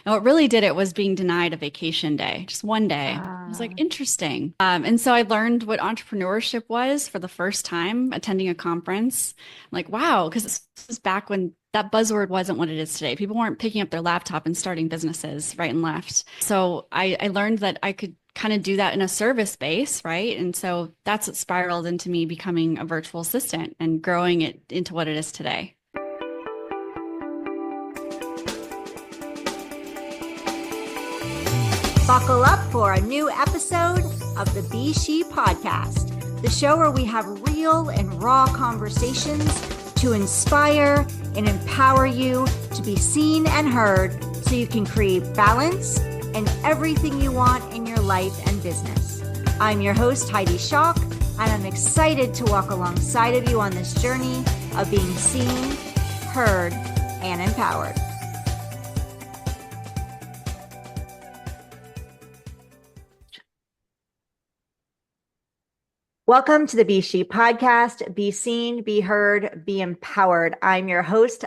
And what really did it was being denied a vacation day, just one day. I was like, Ah, interesting. And so I learned what entrepreneurship was for the first time attending a conference. I'm like, wow, because this was back when that buzzword wasn't what it is today. People weren't picking up their laptop and starting businesses right and left. So I learned that I could kind of do that in a service base, right? And so that's what spiraled into me becoming a virtual assistant and growing it into what it is today. buckle up for a new episode of the Be.She podcast, the show where we have real and raw conversations to inspire and empower you to be seen and heard so you can create balance and everything you want in your life and business. I'm your host, S.H.E, and I'm excited to walk alongside of you on this journey of being seen, heard, and empowered. Welcome to the Be.She podcast. Be seen, be heard, be empowered. I'm your host,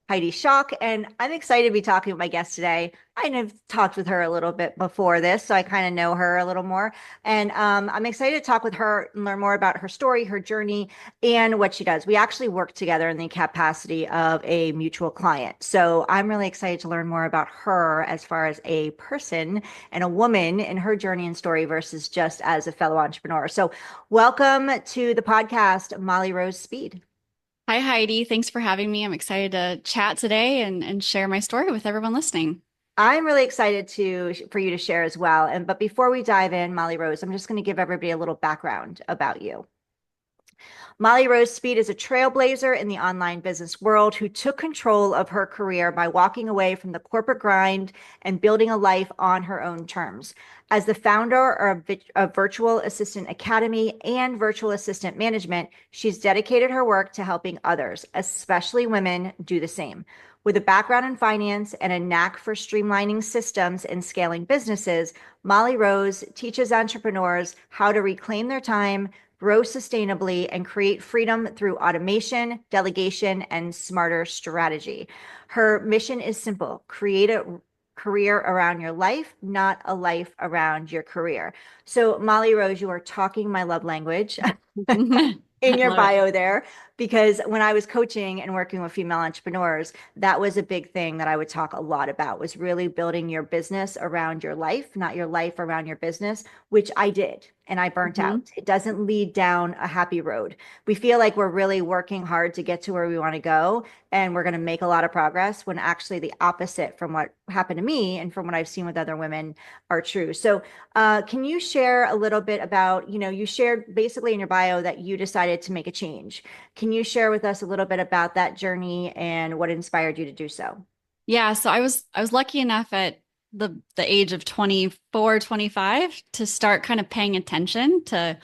Heidi Schock, and I'm excited to be talking with my guest today. I have talked with her a little bit before this, so I kind of know her a little more. And I'm excited to talk with her and learn more about her story, her journey, and what she does. We actually work together in the capacity of a mutual client. So I'm really excited to learn more about her as far as a person and a woman in her journey and story versus just as a fellow entrepreneur. So welcome to the podcast, Molly Rose Speed. Hi, Heidi. Thanks for having me. I'm excited to chat today and share my story with everyone listening. I'm really excited for you to share as well. And but before we dive in, Molly Rose, I'm just going to give everybody a little background about you. Molly Rose Speed is a trailblazer in the online business world who took control of her career by walking away from the corporate grind and building a life on her own terms. As the founder of Virtual Assistant Academy and Virtual Assistant Management, she's dedicated her work to helping others, especially women, do the same. With a background in finance and a knack for streamlining systems and scaling businesses, Molly Rose teaches entrepreneurs how to reclaim their time, grow sustainably, and create freedom through automation, delegation, and smarter strategy. Her mission is simple: create a career around your life, not a life around your career. So, Molly Rose, you are talking my love language. In I your love it. bio there, because when I was coaching and working with female entrepreneurs, that was a big thing that I would talk a lot about, was really building your business around your life, not your life around your business, which I did. And I burnt Mhm. out. It doesn't lead down a happy road. We feel like we're really working hard to get to where we want to go and we're going to make a lot of progress, when actually the opposite from what happened to me and from what I've seen with other women are true. So can you share a little bit about, you shared basically in your bio that you decided to make a change. Can you share with us a little bit about that journey and what inspired you to do so? Yeah, so I was lucky enough at the age of 24, 25 to start kind of paying attention to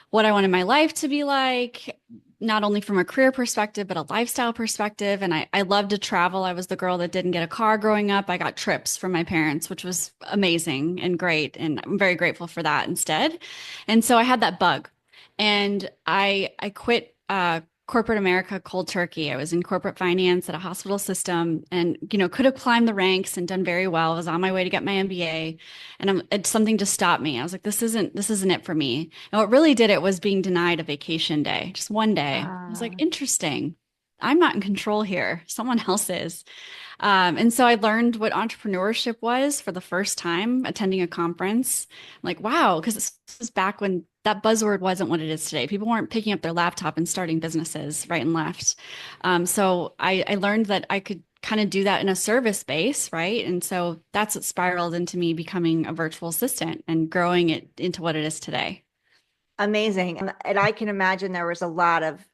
what I wanted my life to be like, not only from a career perspective, but a lifestyle perspective. And I love to travel. I was the girl that didn't get a car growing up. I got trips from my parents, which was amazing and great. And I'm very grateful for that instead. And so I had that bug. And I quit corporate America cold turkey. I was in corporate finance at a hospital system and, could have climbed the ranks and done very well. I was on my way to get my MBA and it's something just stopped me. I was like, this isn't it for me. And what really did it was being denied a vacation day, just one day. I was like, Uh, interesting. I'm not in control here. Someone else is. And so I learned what entrepreneurship was for the first time attending a conference. I'm like, wow, because this was back when that buzzword wasn't what it is today. People weren't picking up their laptop and starting businesses right and left. So I learned that I could kind of do that in a service base, right? And so that's what spiraled into me becoming a virtual assistant and growing it into what it is today. Amazing. And I can imagine there was a lot of,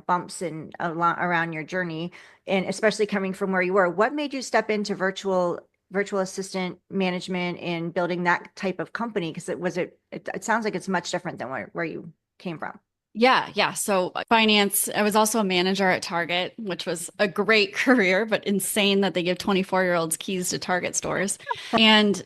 bumps and a lot around your journey, and especially coming from where you were. What made you step into virtual assistant management and building that type of company? Because it sounds like it's much different than where you came from. Yeah, yeah. So finance, I was also a manager at Target, which was a great career, but insane that they give 24-year-olds keys to Target stores. And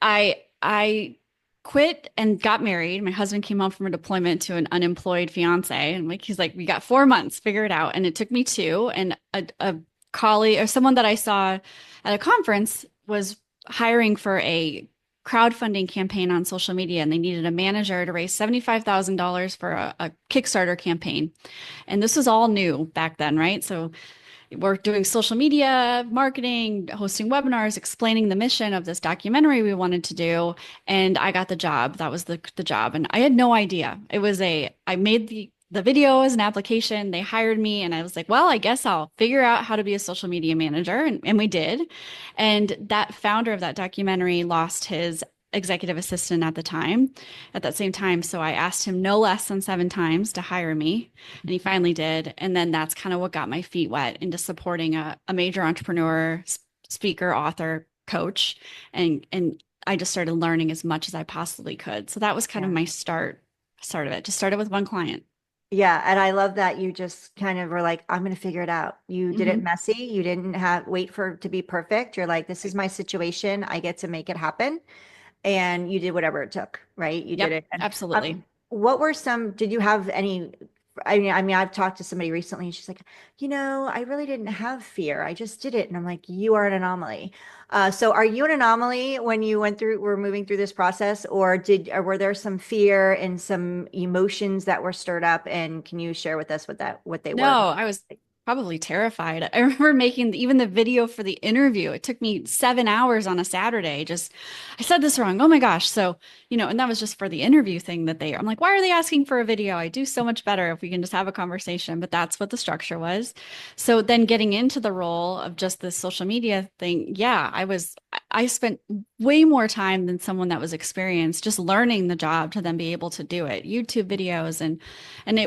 I quit and got married. My husband came home from a deployment to an unemployed fiance, and he's like, we got 4 months, figure it out. And it took me two. And a colleague or someone that I saw at a conference was hiring for a crowdfunding campaign on social media, and they needed a manager to raise $75,000 for a Kickstarter campaign. And this was all new back then, right? So we're doing social media marketing, hosting webinars, explaining the mission of this documentary we wanted to do. And I got the job. That was the job. And I had no idea. I made the video as an application. They hired me and I was like, well, I guess I'll figure out how to be a social media manager. And we did. And that founder of that documentary lost his executive assistant at that same time. So I asked him no less than 7 times to hire me, and he finally did. And then that's kind of what got my feet wet into supporting a major entrepreneur, speaker, author, coach. And I just started learning as much as I possibly could. So that was kind of Yeah. my start of it. Just started with one client. Yeah, and I love that you just kind of were like, I'm going to figure it out. You did it Hmm. messy. You didn't have wait for it to be perfect. You're like, this is my situation. I get to make it happen. And you did whatever it took, right? You did Yep, it. And absolutely. what were some, did you have any, I mean, I've talked to somebody recently and she's like, I really didn't have fear. I just did it. And I'm like, you are an anomaly. So are you an anomaly when you were moving through this process, or were there some fear and some emotions that were stirred up? And can you share with us what they were? No, I was probably terrified. I remember making even the video for the interview. It took me 7 hours on a Saturday. Just, I said this wrong. Oh my gosh. So, and that was just for the interview thing I'm like, why are they asking for a video? I do so much better if we can just have a conversation. But that's what the structure was. So then getting into the role of just this social media thing, yeah, I spent way more time than someone that was experienced just learning the job to then be able to do it. YouTube videos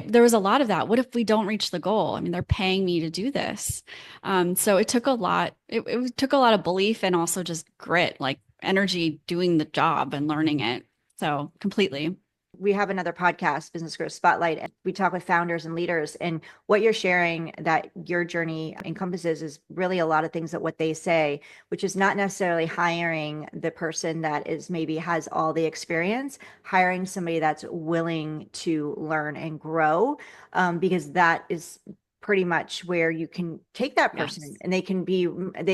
there was a lot of that. What if we don't reach the goal? I mean, they're paying me to do this. So it took a lot. It took a lot of belief and also just grit, like energy doing the job and learning it. So completely. We have another podcast, Business Growth Spotlight, and we talk with founders and leaders. And what you're sharing that your journey encompasses is really a lot of things that what they say, which is not necessarily hiring the person that is maybe has all the experience, hiring somebody that's willing to learn and grow, because that is pretty much where you can take that person Yes. and they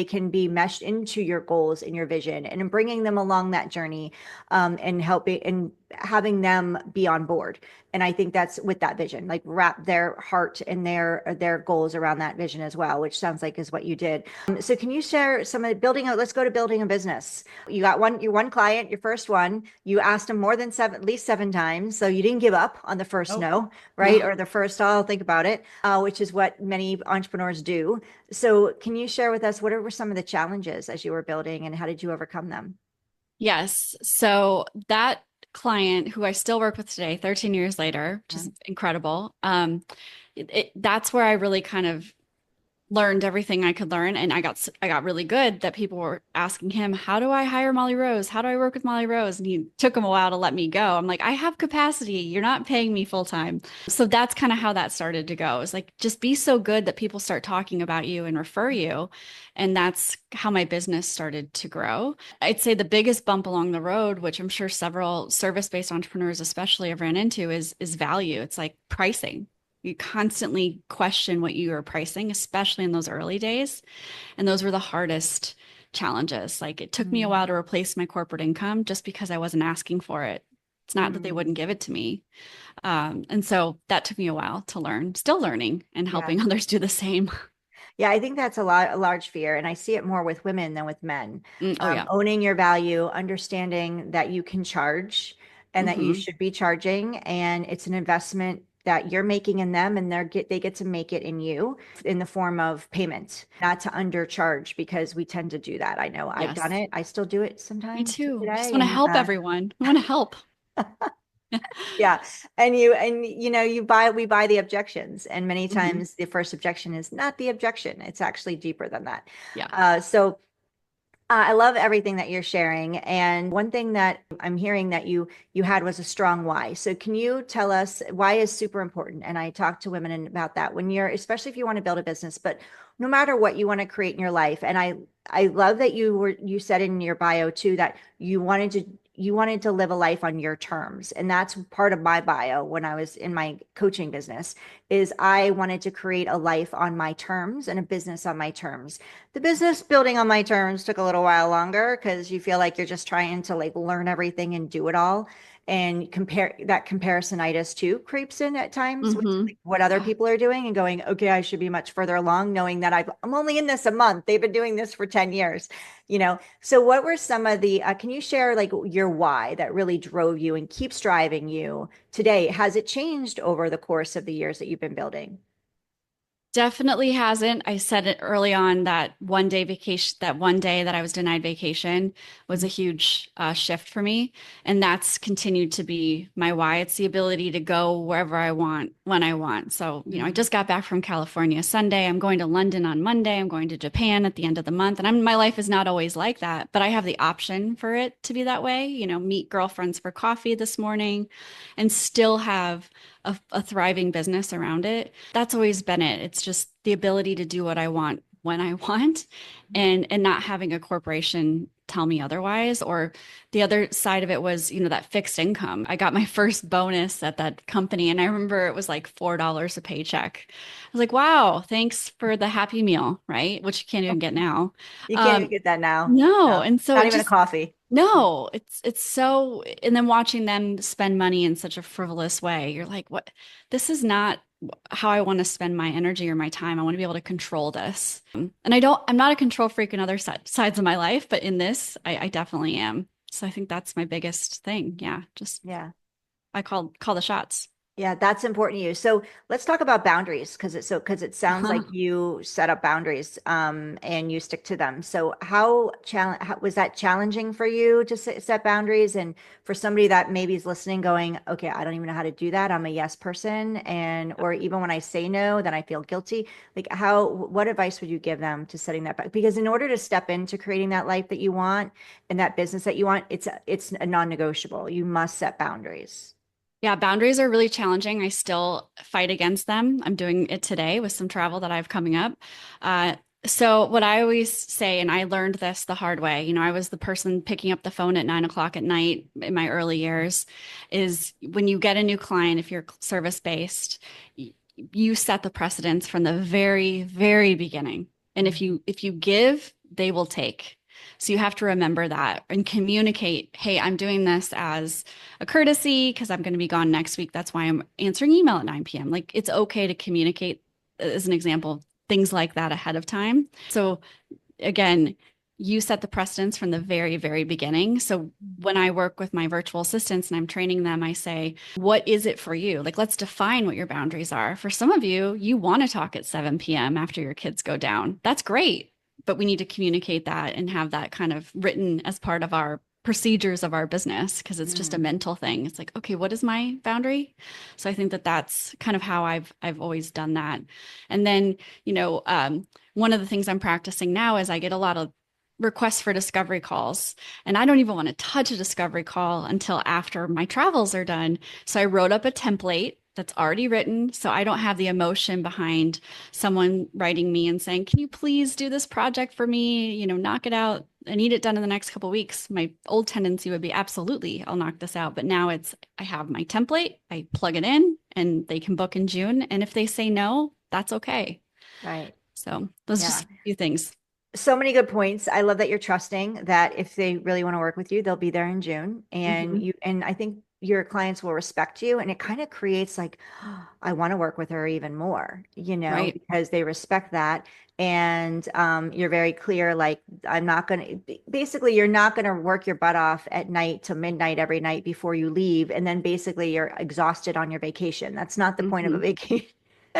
can be meshed into your goals and your vision, and in bringing them along that journey, and helping and having them be on board. And I think that's with that vision, like wrap their heart and their goals around that vision as well, which sounds like is what you did. So can you share some of the building let's go to building a business. You got your one client, your first one. You asked them more than at least 7 times. So you didn't give up on the first Oh, no, right? no. Or the first, "Oh, I'll think about it," which is what many entrepreneurs do. So can you share with us what were some of the challenges as you were building, and how did you overcome them? Yes. So that client who I still work with today, 13 years later, which is incredible. That's where I really kind of learned everything I could learn, and I got really good that people were asking him, how do I hire Molly Rose? How do I work with Molly Rose? And he took him a while to let me go. I'm like, I have capacity. You're not paying me full time. So that's kind of how that started to go. It's like, just be so good that people start talking about you and refer you. And that's how my business started to grow. I'd say the biggest bump along the road, which I'm sure several service-based entrepreneurs especially have ran into, is value. It's like pricing. You constantly question what you are pricing, especially in those early days. And those were the hardest challenges. Like, it took me a while to replace my corporate income just because I wasn't asking for it. It's not that they Mm-hmm. wouldn't give it to me. And so that took me a while to learn, still learning and Yeah. helping others do the same. Yeah, I think that's a large fear, and I see it more with women than with men. Oh, yeah. Owning your value, understanding that you can charge and that you Hmm. should be charging, and it's an investment that you're making in them, and they get to make it in you in the form of payment, not to undercharge, because we tend to do that. I know I've done Yes. it. I still do it Me sometimes to too. I just today, want to and help everyone. I want to help. yeah. And we buy the objections, and many Hmm. times the first objection is not the objection. It's actually deeper than that. Yeah. So I love everything that you're sharing. And one thing that I'm hearing that you had was a strong why. So can you tell us why is super important? And I talk to women about that when especially if you want to build a business, but no matter what you want to create in your life. And I love that you said in your bio too that you wanted to live a life on your terms. And that's part of my bio when I was in my coaching business, is I wanted to create a life on my terms and a business on my terms. The business building on my terms took a little while longer because you feel like you're just trying to like learn everything and do it all. And compare that comparisonitis too creeps in at times with Mm-hmm. like, what other people are doing and going, okay, I should be much further along, knowing that I'm only in this a month. They've been doing this for 10 years, you know? So what were some of the, can you share like your why that really drove you and keeps driving you today? Has it changed over the course of the years that you've been building? Definitely hasn't. I said it early on that one day vacation, that one day that I was denied vacation was a huge shift for me. And that's continued to be my why. It's the ability to go wherever I want, when I want. So, I Mhm. just got back from California Sunday. I'm going to London on Monday. I'm going to Japan at the end of the month. And my life is not always like that, but I have the option for it to be that way. Meet girlfriends for coffee this morning and still have a thriving business around it. That's always been it. It's just the ability to do what I want when I want and not having a corporation tell me otherwise. Or the other side of it was, that fixed income. I got my first bonus at that company and I remember it was like $4 a paycheck. I was like, wow, thanks for the Happy Meal, right? Which you can't even get now. You can't even Um, get that now. no. No, And so not it even a just coffee. no, it's so, and then watching them spend money in such a frivolous way, you're like, what? This is not how I want to spend my energy or my time. I want to be able to control this. And I'm not a control freak in other sides of my life, but in this, I definitely am. So I think that's my biggest thing. Yeah, just Yeah. I call the shots. Yeah, that's important to you. So let's talk about boundaries because it sounds like you set up boundaries and you stick to them. So how was that challenging for you to set boundaries? And for somebody that maybe is listening, going, okay, I don't even know how to do that. I'm a yes person, and or even when I say no, then I feel guilty. Like what advice would you give them to setting that back? Because in order to step into creating that life that you want and that business that you want, it's a non-negotiable. You must set boundaries. Yeah, boundaries are really challenging. I still fight against them. I'm doing it today with some travel that I have coming up. Uh, so what I always say, and I learned this the hard way, I was the person picking up the phone at 9 o'clock at night in my early years, is when you get a new client, if you're service based, you set the precedence from the very, very beginning. And if you give, they will take. So you have to remember that and communicate, hey, I'm doing this as a courtesy because I'm going to be gone next week. That's why I'm answering email at 9 p.m. Like it's okay to communicate, as an example, things like that ahead of time. So again, you set the precedence from the very, very beginning. So when I work with my virtual assistants and I'm training them, I say, what is it for you? Like, let's define what your boundaries are. For some of you, you want to talk at 7 p.m. after your kids go down. That's great. But we need to communicate that and have that kind of written as part of our procedures of our business because it's just a Mm. mental thing. It's like, okay, what is my boundary? So I think that that's kind of how I've always done that. And then, one of the things I'm practicing now is I get a lot of requests for discovery calls, and I don't even want to touch a discovery call until after my travels are done. So I wrote up a template that's already written. So I don't have the emotion behind someone writing me and saying, can you please do this project for me? Knock it out. I need it done in the next couple of weeks. My old tendency would be absolutely, I'll knock this out. But now I have my template, I plug it in, and they can book in June. And if they say no, that's okay. Right. So those are Yeah. just a few things. So many good points. I love that you're trusting that if they really want to work with you, they'll be there in June. Hmm. And I think your clients will respect you. And it kind of creates like, "Oh, I want to work with her even more, Right. because they respect that. And you're very clear, like, I'm not going to, basically, you're not going to work your butt off at night till midnight every night before you leave. And then basically you're exhausted on your vacation. That's not the point of a Hmm. vacation.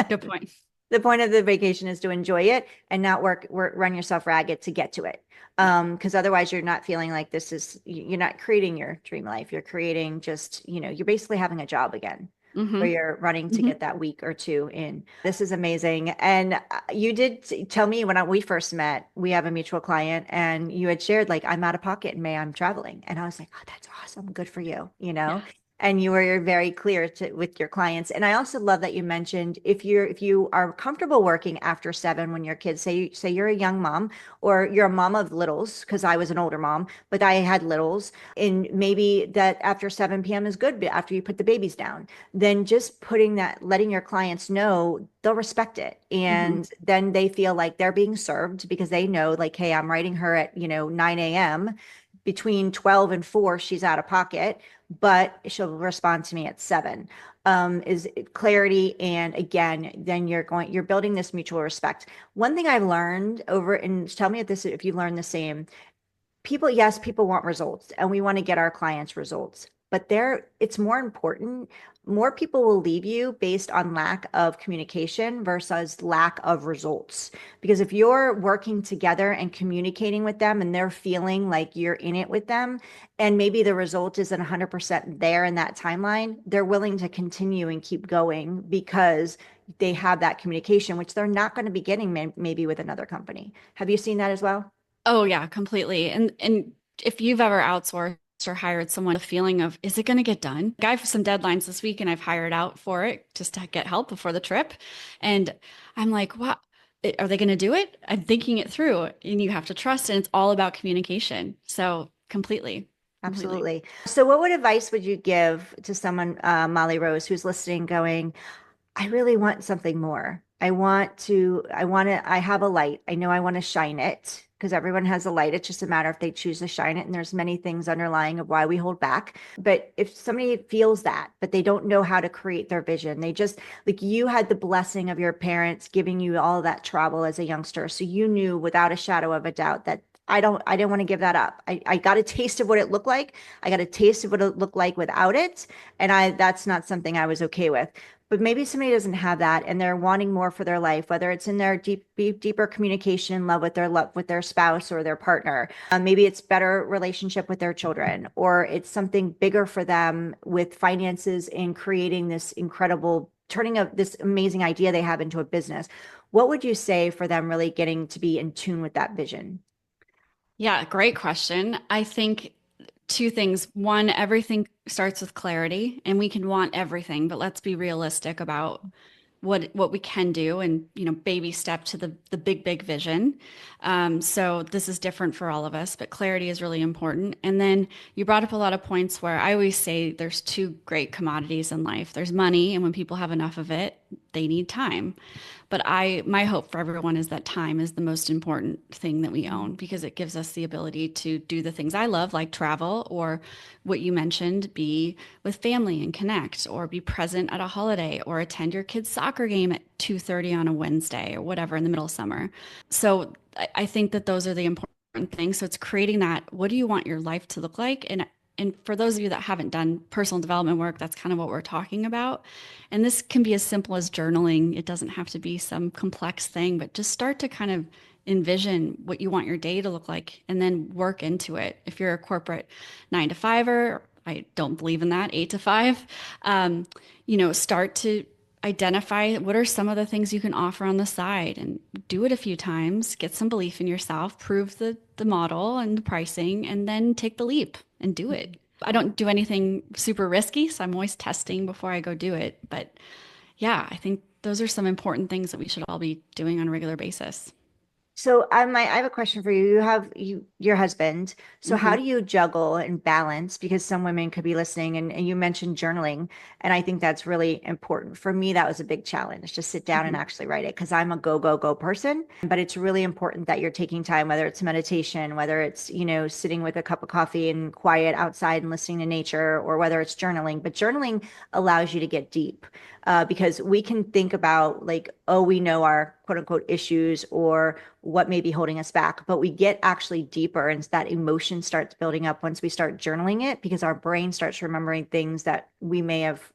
Good point. The point of the vacation is to enjoy it and not run yourself ragged to get to it. Yeah. Because otherwise you're not feeling like you're not creating your dream life. You're creating just, you're basically having a job again where Hmm. you're running to Hmm. get that week or two in. This is amazing. And you did tell me when we first met, we have a mutual client and you had shared like, I'm out of pocket in May, I'm traveling. And I was like, oh, that's awesome. Good for you, Yeah. and you were very clear with your clients. And I also love that you mentioned if you are comfortable working after 7 when your kids say you're a young mom or you're a mom of littles, because I was an older mom, but I had littles, and maybe that after 7 p.m. is good after you put the babies down, then just putting that, letting your clients know, they'll respect it. Mhm. And then they feel like they're being served because they know, like, hey, I'm writing her at, 9 a.m. Between 12 and 4, she's out of pocket, but she'll respond to me at 7. Is clarity. And again, then you're building this mutual respect. One thing I've learned over, and tell me if you learn the same, people, yes, people want results and we want to get our clients results, but it's more important. More people will leave you based on lack of communication versus lack of results. Because if you're working together and communicating with them and they're feeling like you're in it with them, and maybe the result isn't 100% there in that timeline, they're willing to continue and keep going because they have that communication, which they're not going to be getting maybe with another company. Have you seen that as well? Oh yeah, completely. And if you've ever outsourced or hired someone, the feeling of, is it going to get done? I have some deadlines this week and I've hired out for it just to get help before the trip. And I'm like, wow, are they going to do it? I'm thinking it through, and you have to trust, and it's all about communication. So completely, completely. Absolutely. So, what advice would you give to someone, Molly Rose, who's listening, going, I really want something more. I have a light. I know I want to shine it because everyone has a light. It's just a matter if they choose to shine it. And there's many things underlying of why we hold back. But if somebody feels that, but they don't know how to create their vision, they just, like, you had the blessing of your parents giving you all that travel as a youngster. So you knew without a shadow of a doubt that I didn't want to give that up. I got a taste of what it looked like. I got a taste of what it looked like without it. And that's not something I was okay with. But maybe somebody doesn't have that and they're wanting more for their life, whether it's in their deeper communication in love with their spouse or their partner. Maybe it's better relationship with their children, or it's something bigger for them with finances and creating this incredible, turning this amazing idea they have into a business. What would you say for them really getting to be in tune with that vision? Yeah, great question. I think two things. One, everything starts with clarity, and we can want everything, but let's be realistic about what we can do, and baby step to the big vision. So this is different for all of us, but clarity is really important. And then you brought up a lot of points where I always say there's two great commodities in life. There's money, and when people have enough of it, they need time. But my hope for everyone is that time is the most important thing that we own, because it gives us the ability to do the things I love, like travel, or what you mentioned, be with family and connect, or be present at a holiday, or attend your kid's soccer game at 2:30 on a Wednesday or whatever in the middle of summer. So I think that those are the important things. So it's creating that, what do you want your life to look like? And for those of you that haven't done personal development work, that's kind of what we're talking about. And this can be as simple as journaling. It doesn't have to be some complex thing, but just start to kind of envision what you want your day to look like and then work into it. If you're a corporate 9 to 5er, I don't believe in that, 8 to 5, um, start to identify what are some of the things you can offer on the side and do it a few times, get some belief in yourself, prove the model and the pricing, and then take the leap and do it. I don't do anything super risky, so I'm always testing before I go do it. But yeah, I think those are some important things that we should all be doing on a regular basis. So I have a question for you. You have your husband. So how Hmm. do you juggle and balance? Because some women could be listening, and you mentioned journaling, and I think that's really important. For me, that was a big challenge to sit down and Hmm. actually write it because I'm a go, go, go person. But it's really important that you're taking time, whether it's meditation, whether it's, sitting with a cup of coffee and quiet outside and listening to nature, or whether it's journaling. But journaling allows you to get deep. Because we can think about, like, oh, we know our quote unquote issues or what may be holding us back, but we get actually deeper, and that emotion starts building up once we start journaling it, because our brain starts remembering things that we may have,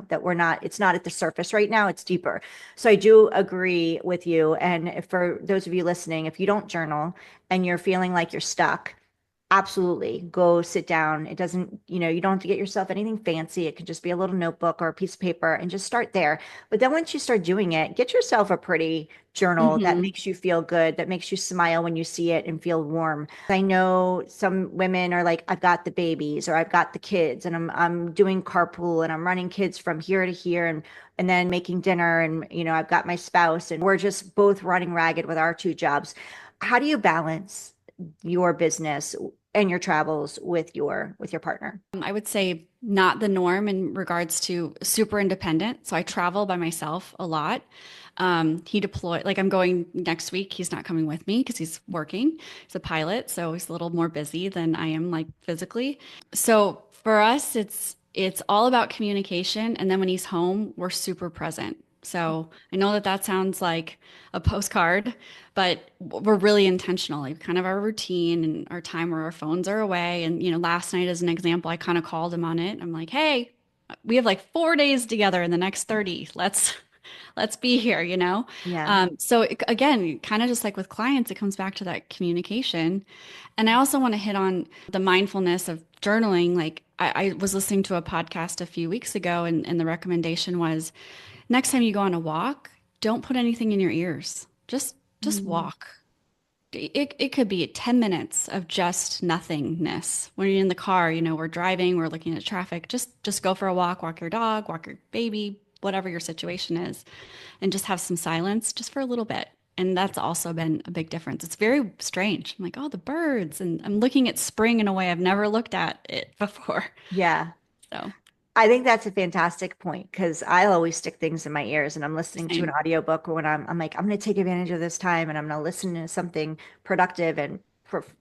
that we're not, it's not at the surface right now, it's deeper. So I do agree with you. And for those of you listening, if you don't journal and you're feeling like you're stuck, absolutely go sit down. It doesn't, you don't have to get yourself anything fancy. It could just be a little notebook or a piece of paper and just start there. But then once you start doing it, get yourself a pretty journal that Hmm. makes you feel good, that makes you smile when you see it and feel warm. I know some women are like, I've got the babies or I've got the kids and I'm doing carpool and I'm running kids from here to here and then making dinner and I've got my spouse and we're just both running ragged with our two jobs. How do you balance your business and your travels with your partner? I would say not the norm in regards to super independent. So I travel by myself a lot. He deployed, like I'm going next week. He's not coming with me because he's working. He's a pilot, so he's a little more busy than I am, like physically. So for us, it's all about communication. And then when he's home, we're super present. So I know that that sounds like a postcard, but we're really intentional, like kind of our routine and our time where our phones are away. And, last night, as an example, I kind of called him on it. I'm like, hey, we have like 4 days together in the next 30. Let's be here, you know? Yeah. Again, kind of just like with clients, it comes back to that communication. And I also want to hit on the mindfulness of journaling. Like I was listening to a podcast a few weeks ago, and the recommendation was next time you go on a walk, don't put anything in your ears. Just Mm. walk. It could be 10 minutes of just nothingness. When you're in the car, we're driving, we're looking at traffic. Just go for a walk, walk your dog, walk your baby, whatever your situation is, and just have some silence just for a little bit. And that's also been a big difference. It's very strange. I'm like, oh, the birds, and I'm looking at spring in a way I've never looked at it before. Yeah. So, I think that's a fantastic point because I always stick things in my ears and I'm listening to an same. audiobook or when I'm like, I'm going to take advantage of this time and I'm going to listen to something productive and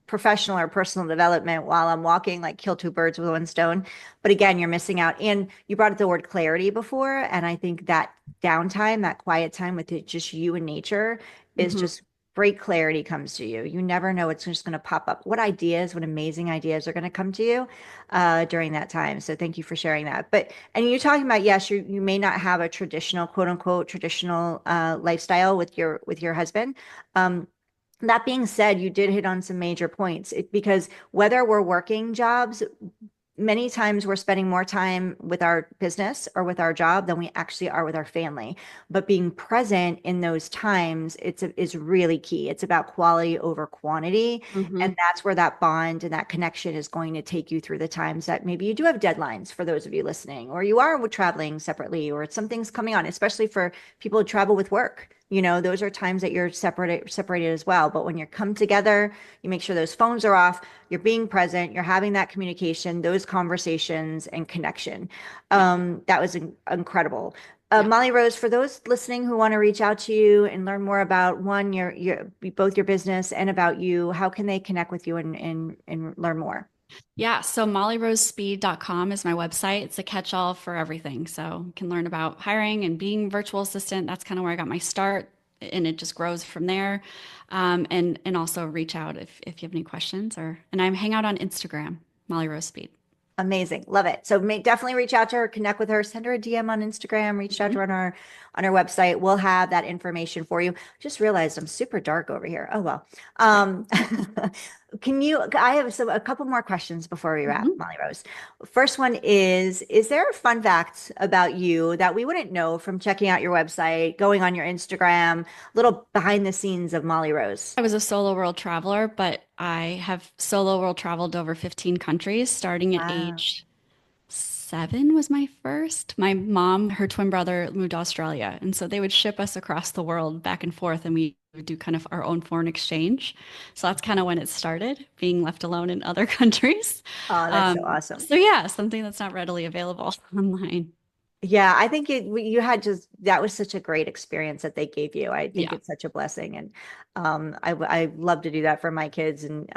professional or personal development while I'm walking, like kill two birds with one stone. But again, you're missing out. And you brought up the word clarity before. And I think that downtime, that quiet time with just you and nature is Mhm. just great clarity comes to you. You never know it's just going to pop up. What amazing ideas are going to come to you during that time. So thank you for sharing that. And you're talking about, yes, you may not have a traditional, quote unquote, traditional lifestyle with your husband. Um, that being said, you did hit on some major points because whether we're working jobs, many times we're spending more time with our business or with our job than we actually are with our family. But being present in those times, is really key. It's about quality over quantity. And Mhm. that's where that bond and that connection is going to take you through the times that maybe you do have deadlines for those of you listening, or you are traveling separately, or something's coming on, especially for people who travel with work. Those are times that you're separated as well. But when you come together, you make sure those phones are off, you're being present, you're having that communication, those conversations and connection. Yeah. That was incredible. Yeah. Molly Rose, for those listening who want to reach out to you and learn more about both your business and about you, how can they connect with you and learn more? Yeah, so mollyrosespeed.com is my website. It's a catch-all for everything. So you can learn about hiring and being virtual assistant. That's kind of where I got my start, and it just grows from there. And also reach out if you have any questions and I hang out on Instagram, Molly Rose Speed. Amazing. Love it. So definitely reach out to her, connect with her, send her a DM on Instagram, reach out to Mhm. her on our website. We'll have that information for you. Just realized I'm super dark over here. Oh well. Um I have a couple more questions before we wrap, Mhm. Molly Rose. First one is there a fun fact about you that we wouldn't know from checking out your website, going on your Instagram, little behind the scenes of Molly Rose? I was a solo world traveler, but I have solo world traveled over 15 countries, starting at Wow. age 7 was my first. My mom, her twin brother moved to Australia, and so they would ship us across the world back and forth, and we would do kind of our own foreign exchange. So that's kind of when it started, being left alone in other countries. Oh, that's so awesome. So yeah, something that's not readily available online. Yeah, I think you had just that was such a great experience that they gave you. I think Yeah, it's such a blessing, and I love to do that for my kids, and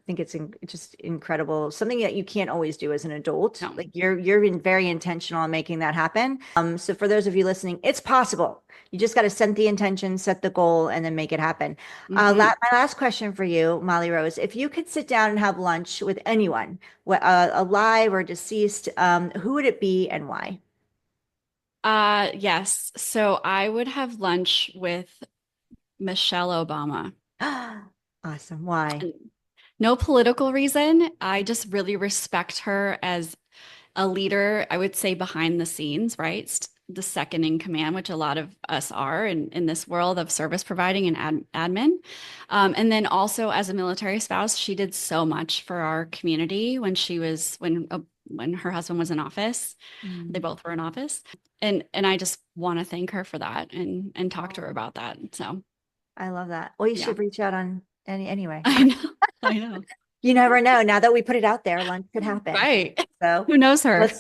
think just incredible. Something that you can't always do as an adult. no. Like you're very intentional on making that happen. So for those of you listening, it's possible. You just got to set the intention, set the goal, and then make it happen. Hmm. My last question for you, Molly Rose, if you could sit down and have lunch with anyone, alive or deceased, who would it be and why? Yes. So I would have lunch with Michelle Obama. Awesome. Why? No political reason. I just really respect her as a leader, I would say behind the scenes, right? The second in command, which a lot of us are in this world of service providing and admin. And then also as a military spouse, she did so much for our community when her husband was in office. They Mm. both were in office. And I just want to thank her for that and talk to her Oh, about that. So I love that. Well, you yeah, should reach out on anyway. I know. I know. You never know. Now that we put it out there, lunch could happen. Right. So Who knows her? let's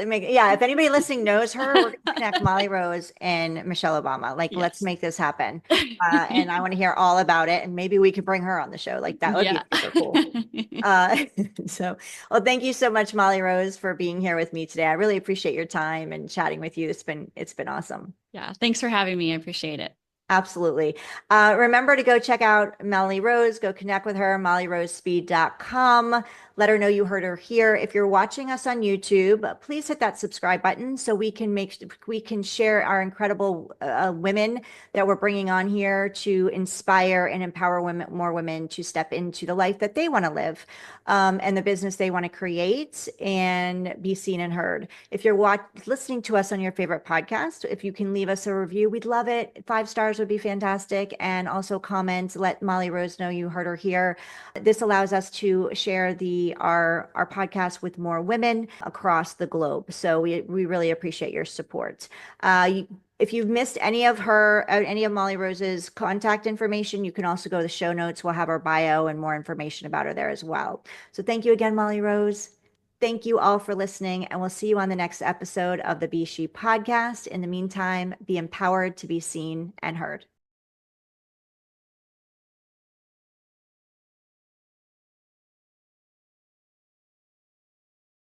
make it. Yeah, if anybody listening knows her, we're gonna connect Molly Rose and Michelle Obama. Like, let's Yes. make this happen. And I want to hear all about it. And maybe we could bring her on the show. Like, that would be Yeah. super cool. Uh, so, well, thank you so much, Molly Rose, for being here with me today. I really appreciate your time and chatting with you. It's been awesome. Yeah. Thanks for having me. I appreciate it. Absolutely. Remember to go check out Molly Rose, go connect with her, mollyrosespeed.com. Let her know you heard her here. If you're watching us on YouTube, please hit that subscribe button so we can share our incredible women that we're bringing on here to inspire and empower more women to step into the life that they want to live, and the business they want to create and be seen and heard. If you're listening to us on your favorite podcast, if you can leave us a review, we'd love it. 5 stars would be fantastic. And also comment, let Molly Rose know you heard her here. This allows us to share our podcast with more women across the globe. So we really appreciate your support. If you've missed any of Molly Rose's contact information, you can also go to the show notes. We'll have her bio and more information about her there as well. So thank you again, Molly Rose. Thank you all for listening, and we'll see you on the next episode of the Be She podcast. In the meantime, be empowered to be seen and heard.